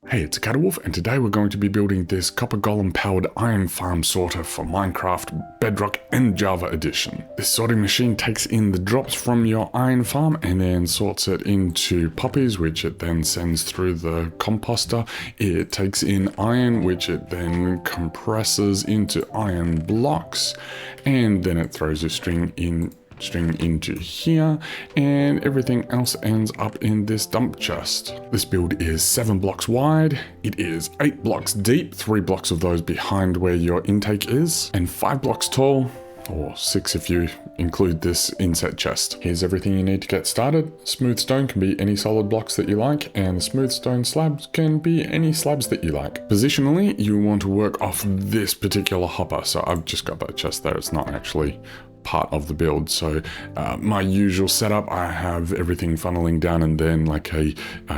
Hey, it's Wolf, and today we're going to be building this copper golem powered iron farm sorter for Minecraft Bedrock and Java edition. This sorting machine takes in the drops from your iron farm and then sorts it into poppies, which it then sends through the composter. It takes in iron, which it then compresses into iron blocks, and then it throws a string into here, and everything else ends up in this dump chest. This build is 7 blocks wide, it is 8 blocks deep, 3 blocks of those behind where your intake is, and 5 blocks tall, or 6 if you include this inset chest. Here's everything you need to get started. Smooth stone can be any solid blocks that you like, and the smooth stone slabs can be any slabs that you like. Positionally, you want to work off this particular hopper, so I've just got that chest there, it's not actually part of the build. So my usual setup, I have everything funneling down and then like a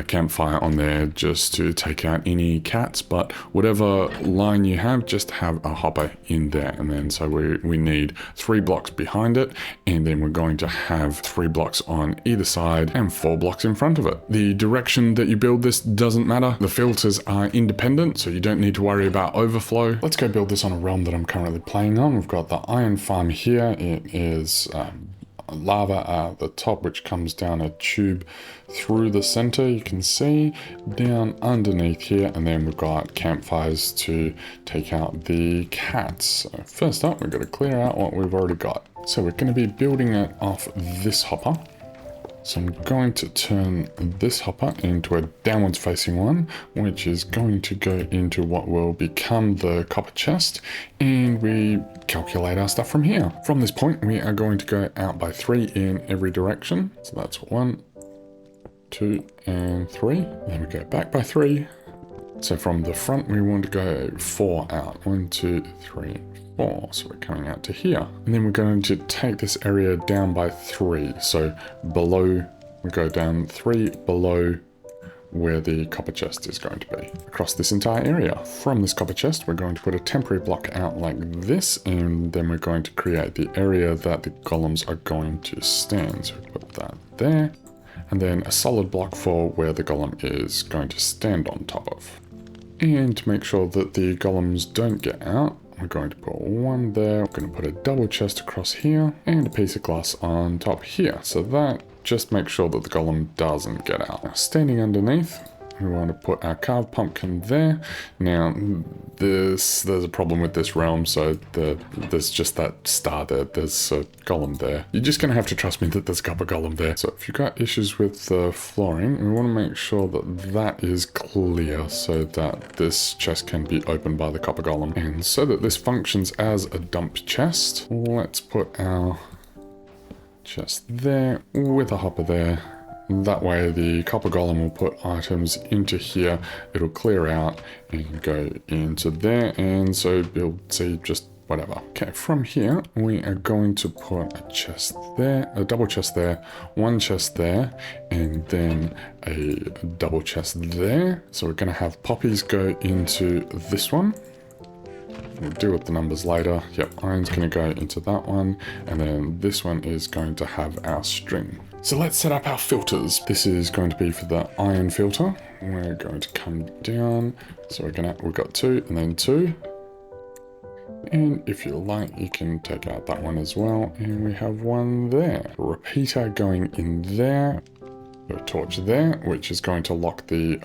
campfire on there just to take out any cats, but whatever line you have, just have a hopper in there. And then so we need 3 blocks behind it, and then we're going to have 3 blocks on either side and 4 blocks in front of it. The direction that you build this doesn't matter. The filters are independent, so you don't need to worry about overflow. Let's go build this on a realm that I'm currently playing on. We've got the iron farm here. It is lava at the top, which comes down a tube through the center, you can see, down underneath here, and then we've got campfires to take out the cats. So first up, we've got to clear out what we've already got. So we're going to be building it off this hopper. So I'm going to turn this hopper into a downwards facing one, which is going to go into what will become the copper chest, and we calculate our stuff from here. From this point, we are going to go out by 3 in every direction. So that's 1, 2, and 3. Then we go back by 3. So from the front, we want to go 4 out. 1, 2, 3, 4. So we're coming out to here. And then we're going to take this area down by 3. So below, we go down 3 below where the copper chest is going to be. Across this entire area. From this copper chest, we're going to put a temporary block out like this, and then we're going to create the area that the golems are going to stand. So we put that there. And then a solid block for where the golem is going to stand on top of. And to make sure that the golems don't get out, we're going to put 1 there. We're going to put a double chest across here and a piece of glass on top here. So that just makes sure that the golem doesn't get out. Now, standing underneath, we want to put our carved pumpkin there. Now, there's a problem with this realm, so there's just that star there. There's a golem there. You're just going to have to trust me that there's a copper golem there. So if you've got issues with the flooring, we want to make sure that that is clear so that this chest can be opened by the copper golem. And so that this functions as a dump chest, let's put our chest there with a hopper there. That way the copper golem will put items into here, it'll clear out and go into there, and so you'll see just whatever. Okay, from here we are going to put a chest there, a double chest there, 1 chest there, and then a double chest there. So we're going to have poppies go into this one. We'll deal with the numbers later. Yep, iron's going to go into that one, and then this one is going to have our string. So let's set up our filters. This is going to be for the iron filter. We're going to come down. So we've got 2 and then 2. And if you like, you can take out that one as well. And we have 1 there. A repeater going in there. A torch there, which is going to lock the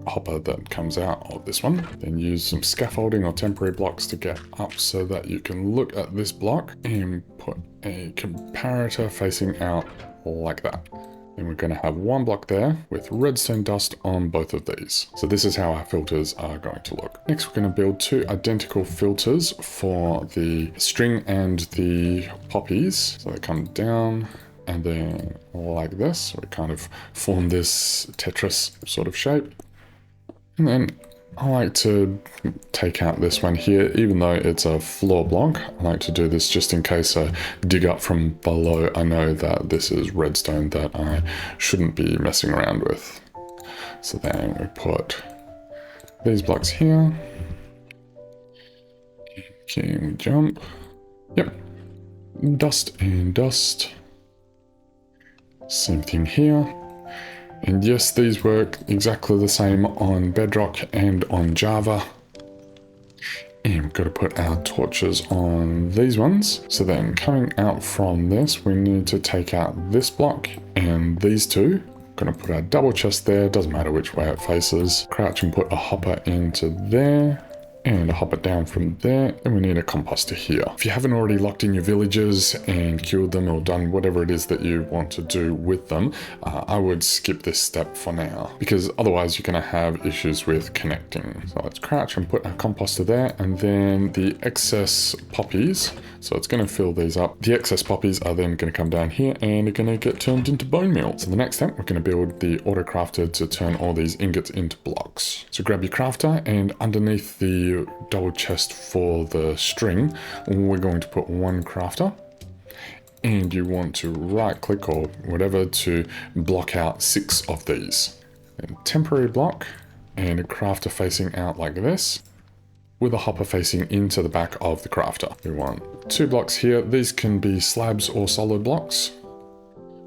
hopper that comes out of this one. Then use some scaffolding or temporary blocks to get up so that you can look at this block and put a comparator facing out like that. And we're going to have 1 block there with redstone dust on both of these. So this is how our filters are going to look. Next, we're going to build 2 identical filters for the string and the poppies. So they come down and then like this. We kind of form this Tetris sort of shape. And then I like to take out this one here, even though it's a floor block. I like to do this just in case I dig up from below. I know that this is redstone that I shouldn't be messing around with. So then we put these blocks here. Okay, we jump. Yep. Dust and dust. Same thing here. And yes, these work exactly the same on Bedrock and on Java. And we've got to put our torches on these ones. So then coming out from this, we need to take out this block and these two. Gonna put our double chest there, doesn't matter which way it faces. Crouch and put a hopper into there. And a hopper down from there, and we need a composter here. If you haven't already locked in your villagers and killed them or done whatever it is that you want to do with them, I would skip this step for now, because otherwise you're going to have issues with connecting. So let's crouch and put our composter there, and then the excess poppies. So it's going to fill these up. The excess poppies are then going to come down here and are going to get turned into bone meal. So the next step, we're going to build the auto crafter to turn all these ingots into blocks. So grab your crafter, and underneath the double chest for the string, we're going to put one crafter. And you want to right click or whatever to block out 6 of these. And temporary block and a crafter facing out like this, with a hopper facing into the back of the crafter. We want 2 blocks here. These can be slabs or solid blocks.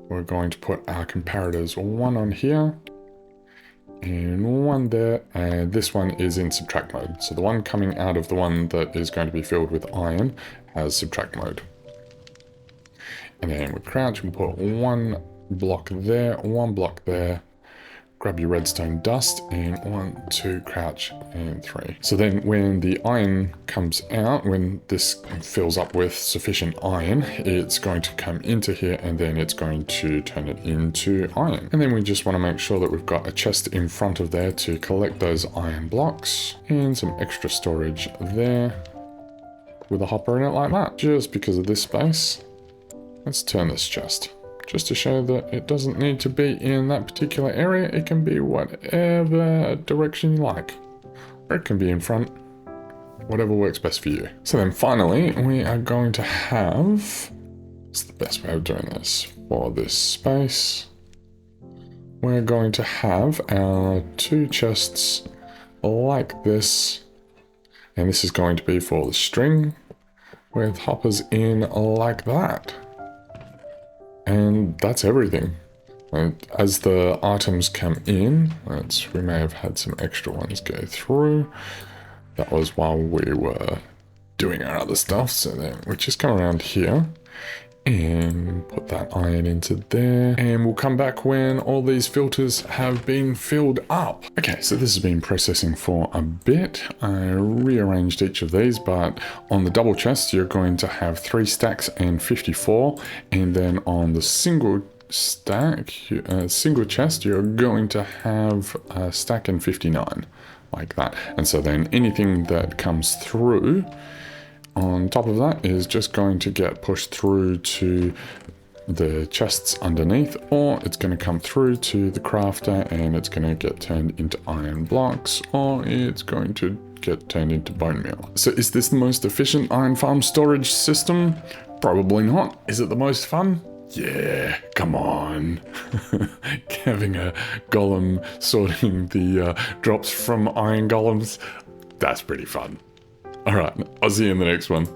We're going to put our comparators, one on here and one there, and this one is in subtract mode. So the one coming out of the one that is going to be filled with iron has subtract mode. And then we crouch and put one block there, one block there. Grab your redstone dust, and 1, 2, crouch, and 3. So then when the iron comes out, when this fills up with sufficient iron, it's going to come into here, and then it's going to turn it into iron. And then we just want to make sure that we've got a chest in front of there to collect those iron blocks, and some extra storage there with a hopper in it like that. Just because of this space, let's turn this chest. Just to show that it doesn't need to be in that particular area. It can be whatever direction you like. Or it can be in front. Whatever works best for you. So then finally, we are going to have... What's the best way of doing this? For this space, we're going to have our 2 chests like this. And this is going to be for the string, with hoppers in like that. And that's everything. As the items come in, we may have had some extra ones go through. That was while we were doing our other stuff. So then we just come around here and put that iron into there. And we'll come back when all these filters have been filled up. Okay, so this has been processing for a bit. I rearranged each of these, but on the double chest, you're going to have 3 stacks and 54. And then on the single stack, single chest, you're going to have a stack and 59, like that. And so then anything that comes through on top of that is just going to get pushed through to the chests underneath, or it's going to come through to the crafter and it's going to get turned into iron blocks, or it's going to get turned into bone meal. So is this the most efficient iron farm storage system? Probably not. Is it the most fun? Yeah, come on. Having a golem sorting the drops from iron golems, that's pretty fun. Alright, I'll see you in the next one.